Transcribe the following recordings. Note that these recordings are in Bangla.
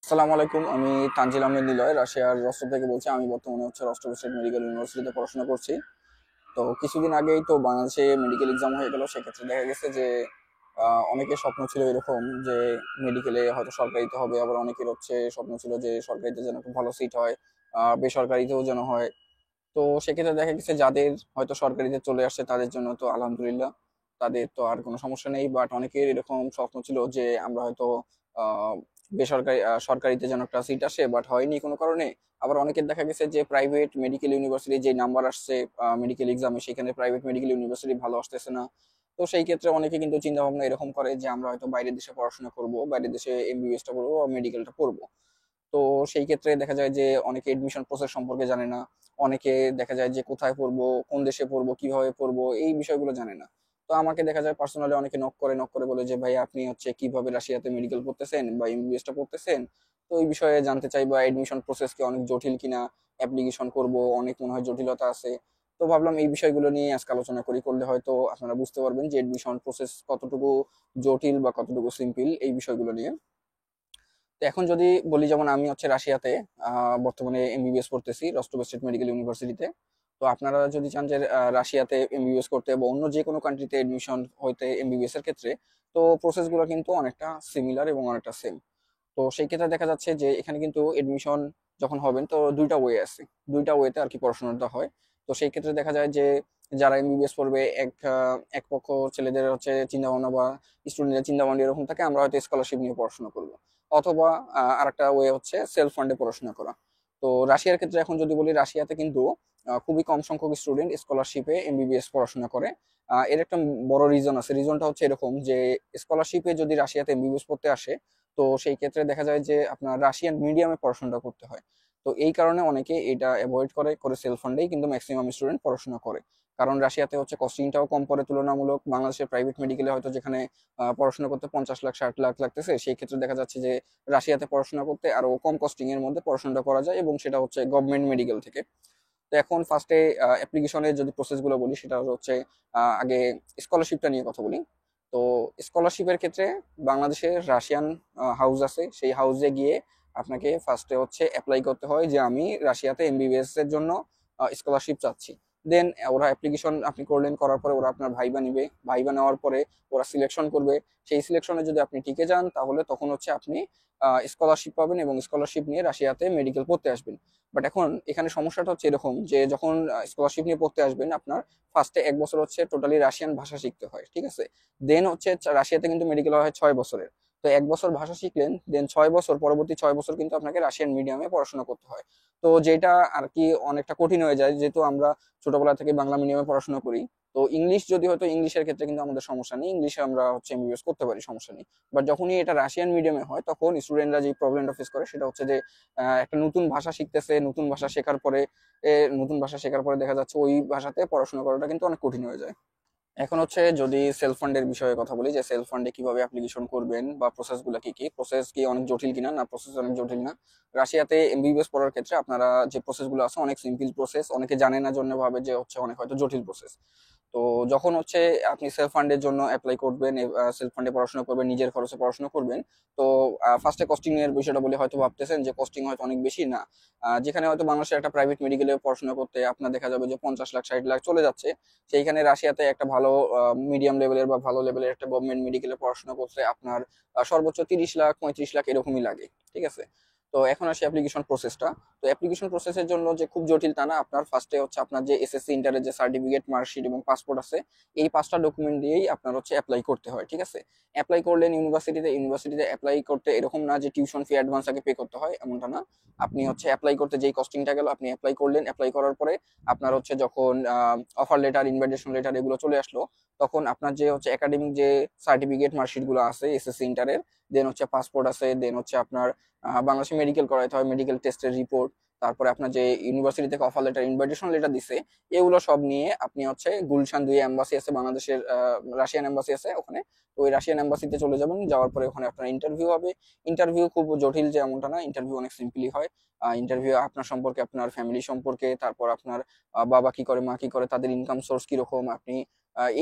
আসসালামু আলাইকুম। আমি তানজিল আহমেদ নিলয়, রাশিয়ার রস্তভ থেকে বলছি। আমি বর্তমানে রস্তভ স্টেট মেডিকেল ইউনিভার্সিটিতে পড়াশোনা করছি। তো কিছুদিন আগেই তো বাংলাদেশে মেডিকেল এক্সাম হয়ে গেল। সেক্ষেত্রে দেখা গেছে যে অনেকের স্বপ্ন ছিল এরকম যে মেডিকেলে হয়তো সরকারিতে হবে, আবার অনেকের স্বপ্ন ছিল যে সরকারিতে যেন খুব ভালো সিট হয়, বেসরকারিতেও যেন হয়। তো সেক্ষেত্রে দেখা গেছে যাদের হয়তো সরকারিতে চলে আসছে তাদের জন্য তো আলহামদুলিল্লাহ, তাদের তো আর কোনো সমস্যা নেই। বাট অনেকের এরকম স্বপ্ন ছিল যে আমরা হয়তো আহ, সরকারিতে যেন একটা সিট আসে, বাট হয়নি কোনো কারণে। আবার অনেকের দেখা গেছে যে প্রাইভেট মেডিকেল ইউনিভার্সিটি যে নাম্বার আসছে মেডিকেল এক্সামে, সেখানে প্রাইভেট মেডিকেল ইউনিভার্সিটি ভালো আসতেছে না। তো সেই ক্ষেত্রে অনেকে কিন্তু চিন্তা ভাবনা এরকম করে যে আমরা হয়তো বাইরের দেশে পড়াশোনা করব, বাইরের দেশে এমবিবিএসটা করবো বা মেডিকেলটা পড়বো। তো সেই ক্ষেত্রে দেখা যায় যে অনেকে এডমিশন প্রসেস সম্পর্কে জানে না। অনেকে দেখা যায় যে কোথায় পড়বো, কোন দেশে পড়বো, কিভাবে পড়বো, এই বিষয়গুলো জানে না। তো আমাকে দেখা যায় পার্সোনালি অনেকে নক করে বলে যে ভাই আপনি কিভাবে রাশিয়াতে মেডিকেল পড়তেছেন বা এমবিবিএসটা পড়তেছেন। তো এই বিষয়ে জানতে চাই, বা এডমিশন প্রসেস কি অনেক জটিল কিনা, অ্যাপ্লিকেশন করব অনেক মনে হয় জটিলতা আছে। তো ভাবলাম এই বিষয়গুলো নিয়ে আজকে আলোচনা করলে হয়তো আপনারা বুঝতে পারবেন যে এডমিশন প্রসেস কতটুকু জটিল বা কতটুকু সিম্পল, এই বিষয়গুলো নিয়ে। তো এখন যদি বলি, যেমন আমি রাশিয়াতে বর্তমানে এমবিবিএস করতেছি রস্টভ স্টেট মেডিকেল ইউনিভার্সিটিতে। তো আপনারা যদি চান যে রাশিয়াতে এমবিবিএস করতে বা অন্য যে কোনো কান্ট্রিতে এডমিশন হইতে এমবিবিএস এর ক্ষেত্রে, তো প্রসেসগুলো কিন্তু অনেকটা সিমিলার এবং অনেকটা সেম। তো সেই ক্ষেত্রে দেখা যাচ্ছে যে এখানে কিন্তু এডমিশন যখন হবেন তো দুইটা ওয়ে আছে, দুইটা ওয়েতে আর কি পড়াশোনাটা হয়। তো সেই ক্ষেত্রে দেখা যায় যে যারা এমবিবিএস পড়বে, এক পক্ষ ছেলেদের চিন্তা ভাবনা বা স্টুডেন্টের চিন্তা ভাবনা এরকম থাকে, আমরা হয়তো স্কলারশিপ নিয়ে পড়াশোনা করবো। অথবা আরেকটা ওয়ে হচ্ছে সেলফ ফান্ডে পড়াশোনা করা। তো রাশিয়ার ক্ষেত্রে এখন যদি বলি, রাশিয়াতে কিন্তু খুবই কম সংখ্যক স্টুডেন্ট স্কলারশিপে এমবিবিএস পড়াশোনা করে। এর একটা বড় রিজন আছে। রিজনটা হচ্ছে এরকম যে স্কলারশিপে যদি রাশিয়াতে এমবিবিএস পড়তে আসে, তো সেই ক্ষেত্রে দেখা যায় যে আপনার রাশিয়ান মিডিয়ামে পড়াশোনাটা করতে হয়। তো এই কারণে অনেকে এটা অ্যাভয়েড করে সেলফ ফান্ডেই কিন্তু ম্যাক্সিমাম স্টুডেন্ট পড়াশোনা করে। কারণ রাশিয়াতে কস্টিংটাও কম পড়ে তুলনামূলক। বাংলাদেশের প্রাইভেট মেডিকেলে হয়তো যেখানে পড়াশোনা করতে 50 লাখ 60 লাখ লাগতেছে, সেই ক্ষেত্রে দেখা যাচ্ছে যে রাশিয়াতে পড়াশোনা করতে আরো কম কস্টিং এর মধ্যে পড়াশোনাটা করা যায়, এবং সেটা হচ্ছে গভর্নমেন্ট মেডিকেল থেকে। তো এখন ফার্স্টে অ্যাপ্লিকেশনের যদি প্রসেসগুলো বলি, সেটা হচ্ছে আগে স্কলারশিপটা নিয়ে কথা বলি। তো স্কলারশিপের ক্ষেত্রে বাংলাদেশের রাশিয়ান হাউস আছে, সেই হাউসে গিয়ে আপনাকে ফার্স্টে অ্যাপ্লাই করতে হয় যে আমি রাশিয়াতে এমবিবিএস এর জন্য স্কলারশিপ চাচ্ছি। দেন ওরা অ্যাপ্লিকেশন আপনি করলেন, করার পরে ওরা আপনার ভাইবা নিবে। ভাইবা নেওয়ার পরে ওরা সিলেকশন করবে। সেই সিলেকশনে যদি আপনি টিকে যান, তাহলে তখন আপনি স্কলারশিপ পাবেন এবং স্কলারশিপ নিয়ে রাশিয়াতে মেডিকেল পড়তে আসবেন। বাট এখন এখানে সমস্যাটা হচ্ছে এরকম যে যখন স্কলারশিপ নিয়ে পড়তে আসবেন, আপনার ফার্স্টে 1 বছর টোটালি রাশিয়ান ভাষা শিখতে হয়, ঠিক আছে। দেন রাশিয়াতে কিন্তু মেডিকেল হয় 6 বছরের। তো 1 বছর ভাষা শিখলেন, দেন 6 বছর, পরবর্তী 6 বছর কিন্তু আপনাকে রাশিয়ান মিডিয়ামে পড়াশোনা করতে হয়। তো যেটা আর কি অনেকটা কঠিন হয়ে যায়, যেহেতু আমরা ছোটবেলা থেকে বাংলা মিডিয়ামে পড়াশোনা করি। তো ইংলিশ যদি হয়তো, ইংলিশের ক্ষেত্রে কিন্তু আমাদের সমস্যা নেই, ইংলিশে আমরা এমবিবিএস করতে পারি, সমস্যা নেই। বাট যখনই এটা রাশিয়ান মিডিয়ামে হয়, তখন স্টুডেন্টরা যে প্রবলেমটা ফেস করে সেটা হচ্ছে যে একটা নতুন ভাষা শিখতেছে, নতুন ভাষা শেখার পরে দেখা যাচ্ছে ওই ভাষাতে পড়াশোনা করাটা কিন্তু অনেক কঠিন হয়ে যায়। এখন যদি সেলফ ফান্ডের বিষয়ে কথা বলি, যে সেলফ ফান্ডে কিভাবে অ্যাপ্লিকেশন করবেন বা প্রসেস গুলা কি কি, প্রসেস কি অনেক জটিল কিনা, না প্রসেস অনেক জটিল না। রাশিয়াতে এমবিবিএস পড়ার ক্ষেত্রে আপনারা যে প্রসেস গুলো আছে অনেক সিম্পল প্রসেস, অনেকে জানে না জন্য ভাবে যে অনেক হয়তো জটিল প্রসেস। তো যখন আপনি সেলফ ফান্ডের জন্য অ্যাপ্লাই করবেন, সেলফ ফান্ডে পড়াশোনা করবেন, নিজের খরচে পড়াশোনা করবেন। তো ফার্স্টে কস্টিং এর বিষয়টা বলে হয়তো ভাবতেছেন যে কস্টিং হয়তো অনেক বেশি না। যেখানে হয়তো বাংলাদেশের একটা প্রাইভেট মেডিকেলে পড়াশোনা করতে আপনার দেখা যাবে যে 50 লাখ 60 লাখ চলে যাচ্ছে, সেইখানে রাশিয়াতে একটা ভালো মিডিয়াম লেভেলের বা ভালো লেভেলের একটা গভর্নমেন্ট মেডিকেলে পড়াশোনা করতে আপনার সর্বোচ্চ 30 লাখ 35 লাখ এরকমই লাগে, ঠিক আছে। তো এখন আসি অ্যাপ্লিকেশন প্রসেসটা। তো অ্যাপ্লিকেশন প্রসেসের জন্য যে খুব জটিল তা না। আপনার ফার্স্টে আপনার যে এসএসসি ইন্টারের যে সার্টিফিকেট, মার্কশিট এবং পাসপোর্ট আছে, এই 5টা ডকুমেন্ট দিয়েই আপনার অ্যাপ্লাই করতে হয়, ঠিক আছে। অ্যাপ্লাই করলেন ইউনিভার্সিটিতে অ্যাপ্লাই করতে এরকম না যে টিউশন ফি অ্যাডভান্স আগে পে করতে হয়, এমনটা না। আপনি অ্যাপ্লাই করতে যেই কস্টিংটা গেল, আপনি অ্যাপ্লাই করলেন, অ্যাপ্লাই করার পরে আপনার যখন অফার লেটার, ইনভাইটেশন লেটার এগুলো চলে আসলো, তখন আপনার যে একাডেমিক যে সার্টিফিকেট, মার্কশিট গুলো আছে এসএসসি ইন্টারের, দেন পাসপোর্ট আছে, দেন আপনার বাংলাদেশে মেডিকেল করাইতে হয়, মেডিকেল টেস্টের রিপোর্ট, তারপরে আপনার যে ইউনিভার্সিটি থেকে অফার লেটার, ইনভাইটেশন লেটার দিছে, এগুলো সব নিয়ে আপনি গুলশান 2 এম্বাসি আছে বাংলাদেশের, রাশিয়ান এম্বাসি আছে ওখানে। তো ওই রাশিয়ান এম্বাসিতে চলে যাবেন, যাওয়ার পরে ওখানে আপনার ইন্টারভিউ হবে। ইন্টারভিউ খুব জটিল যে এমনটা না, ইন্টারভিউ অনেক সিম্পলি হয়। ইন্টারভিউ আপনার সম্পর্কে, আপনার ফ্যামিলি সম্পর্কে, তারপর আপনার বাবা কি করে, মা কি করে, তাদের ইনকাম সোর্স কিরকম, আপনি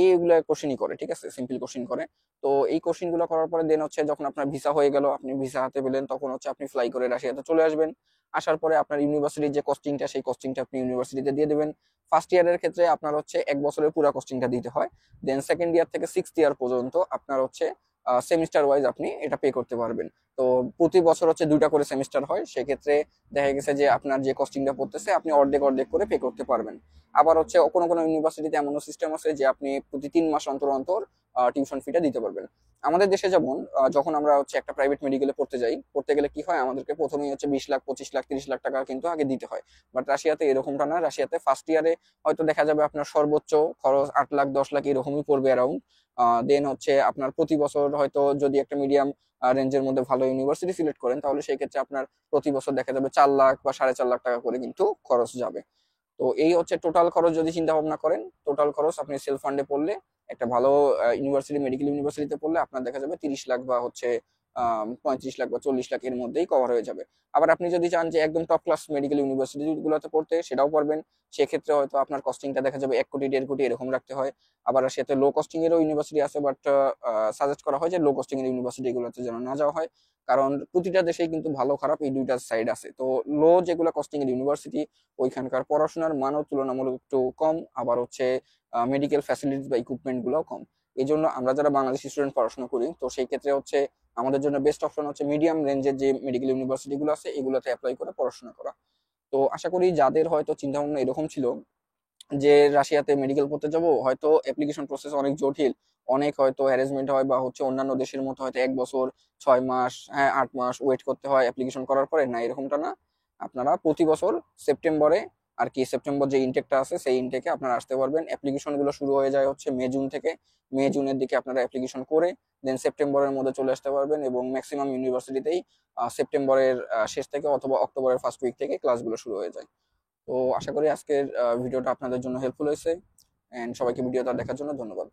এইগুলো কোশ্চেনই করে, ঠিক আছে, সিম্পল কোশ্চেন করে। তো এই কোশ্চেন গুলো করার পরে দেন হচ্ছে যখন আপনার ভিসা হয়ে গেল, আপনি ভিসা হাতে পেলেন, তখন হচ্ছে আপনি ফ্লাই করে রাশিয়াতে চলে আসবেন। আসার পরে আপনার ইউনিভার্সিটির যে কস্টিংটা, সেই কস্টিংটা আপনি ইউনিভার্সিটিতে দিয়ে দেবেন। ফার্স্ট ইয়ারের ক্ষেত্রে আপনার হচ্ছে 1 বছরের পুরো কস্টিংটা দিতে হয়। দেন সেকেন্ড ইয়ার থেকে 6th ইয়ার পর্যন্ত আপনার হচ্ছে সেমিস্টার ওয়াইজ আপনি এটা পে করতে পারবেন। তো প্রতি বছর হচ্ছে 2টা করে সেমিস্টার হয়, সেক্ষেত্রে দেখা গেছে যে আপনার যে কস্টিংটা পড়তেছে আপনি অর্ধেক অর্ধেক করে পে করতে পারবেন। আবার হচ্ছে কোনো কোনো ইউনিভার্সিটিতে এমনও সিস্টেম আছে যে আপনি প্রতি 3 মাস অন্তর অন্তর টিউশন ফিটা দিতে পারবেন। আমাদের দেশে যেমন যখন আমরা হচ্ছে একটা প্রাইভেট মেডিকেলে পড়তে যাই, পড়তে গেলে কি হয়, আমাদেরকে প্রথমেই হচ্ছে 20 লাখ, 25 লাখ, 30 লাখ টাকা কিন্তু আগে দিতে হয়। বাট রাশিয়াতে এরকমটা না। রাশিয়াতে ফার্স্ট ইয়ারে হয়তো দেখা যাবে আপনার সর্বোচ্চ খরচ 8 লাখ, 10 লাখ এরকমই পড়বে অ্যারাউন্ড। দেন হচ্ছে আপনার প্রতি বছর হয়তো যদি একটা মিডিয়াম রেঞ্জের মধ্যে ভালো ইউনিভার্সিটি সিলেক্ট করেন, তাহলে সেই ক্ষেত্রে আপনার প্রতি বছর দেখা যাবে 4 লাখ বা 4.5 লাখ টাকা করে কিন্তু খরচ যাবে। তো এই হচ্ছে টোটাল খরচ। যদি চিন্তা ভাবনা করেন টোটাল খরচ, আপনি সেলফ ফান্ডে পড়লে একটা ভালো ইউনিভার্সিটি, মেডিকেল ইউনিভার্সিটিতে পড়লে আপনার দেখা যাবে 30 লাখ বা হচ্ছে 35 লাখ বা 40 লাখ এর মধ্যেই কভার হয়ে যাবে। আবার আপনি যদি চান যে একদম টপ ক্লাস মেডিকেল ইউনিভার্সিটি গুলোতে পড়তে, সেটাও পারবেন। সেক্ষেত্রে হয়তো আপনার কস্টিংটা দেখা যাবে 1 কোটি, 1.5 কোটি এরকম রাখতে হয়। আবার সাথে লো কস্টিং এরও ইউনিভার্সিটি আছে, বাট সাজেস্ট করা হয় যে লো কস্টিং এর ইউনিভার্সিটি গুলোতে যেন না যাওয়া হয়। কারণ প্রতিটা দেশেই কিন্তু ভালো খারাপ এই দুইটা সাইড আছে। তো লো যেগুলো কস্টিং এর ইউনিভার্সিটি, ওইখানকার পড়াশোনার মানও তুলনামূলক একটু কম, আবার হচ্ছে মেডিকেল ফ্যাসিলিটিস বা ইকুইপমেন্ট গুলোও কম। এই জন্য আমরা যারা বাংলাদেশি স্টুডেন্ট পড়াশোনা করি, তো সেই ক্ষেত্রে হচ্ছে আমাদের জন্য বেস্ট অপশন হচ্ছে মিডিয়াম রেঞ্জের যে মেডিকেল ইউনিভার্সিটি গুলো আছে, এগুলোতে অ্যাপ্লাই করে পড়াশোনা করা। তো আশা করি যাদের হয়তো চিন্তা ভাবনা এরকম ছিল যে রাশিয়াতে মেডিকেল পড়তে যাব, হয়তো অ্যাপ্লিকেশন প্রসেস অনেক জটিল, অনেক হয়তো হ্যারাসমেন্ট হয়, বা হচ্ছে অন্যান্য দেশের মতো হয়তো 1 বছর, 6 মাস, হ্যাঁ 8 মাস ওয়েট করতে হয় অ্যাপ্লিকেশন করার পরে, না এরকমটা না। আপনারা প্রতি বছর সেপ্টেম্বরে আর কি, সেপ্টেম্বর যে ইনটেকটা আছে সেই ইনটেকে আপনারা আসতে পারবেন। অ্যাপ্লিকেশন গুলো শুরু হয়ে যায় হচ্ছে মে জুন থেকে। মে জুনের দিকে আপনারা অ্যাপ্লিকেশন করে দেন সেপ্টেম্বরের মধ্যে চলে আসতে পারবেন, এবং ম্যাক্সিমাম ইউনিভার্সিটিতেই সেপ্টেম্বরের শেষ থেকে অথবা অক্টোবরের ফার্স্ট উইক থেকে ক্লাসগুলো শুরু হয়ে যায়। তো আশা করি আজকের ভিডিওটা আপনাদের জন্য হেল্পফুল হয়েছে। এন্ড সবাইকে ভিডিওটা দেখার জন্য ধন্যবাদ।